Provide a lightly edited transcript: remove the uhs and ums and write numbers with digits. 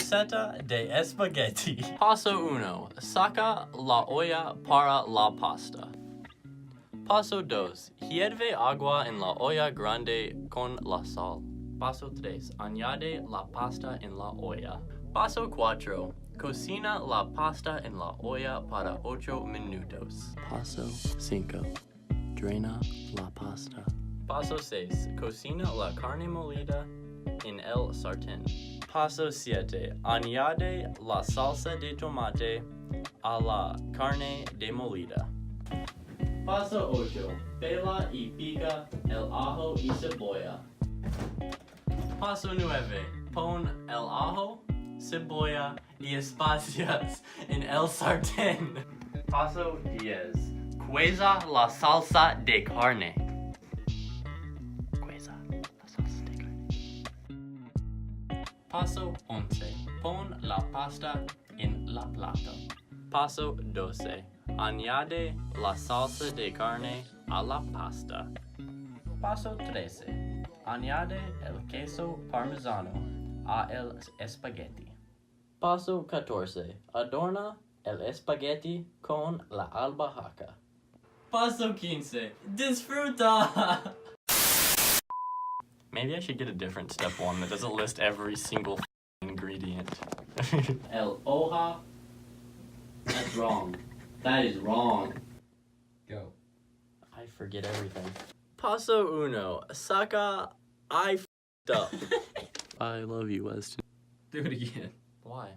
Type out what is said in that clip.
receta de spaghetti. Paso uno. Saca la olla para la pasta. Paso 2. Hierve agua en la olla grande con la sal. Paso 3. Añade la pasta en la olla. Paso 4. Cocina la pasta en la olla para 8 minutos. Paso 5. Drena la pasta. Paso 6. Cocina la carne molida en el sartén. Paso 7. Añade la salsa de tomate a la carne demolida. Paso 8. Pela y pica el ajo y cebolla. Paso 9. Pon el ajo, cebolla y especias en el sartén. Paso 10. Cueza la salsa de carne. Cueza la salsa de carne. Paso 11. Pon la pasta en la plata. Paso 12. Añade la salsa de carne a la pasta. Paso 13. Añade el queso parmesano a el espagueti. Paso 14. Adorna el espagueti con la albahaca. Paso 15. Disfruta! Maybe I should get a different step 1 that doesn't list every single ingredient. El hoja. That's wrong. That is wrong. Go. I forget everything. Paso uno. Saca. I f***ed up. I love you, Weston. Do it again. Why?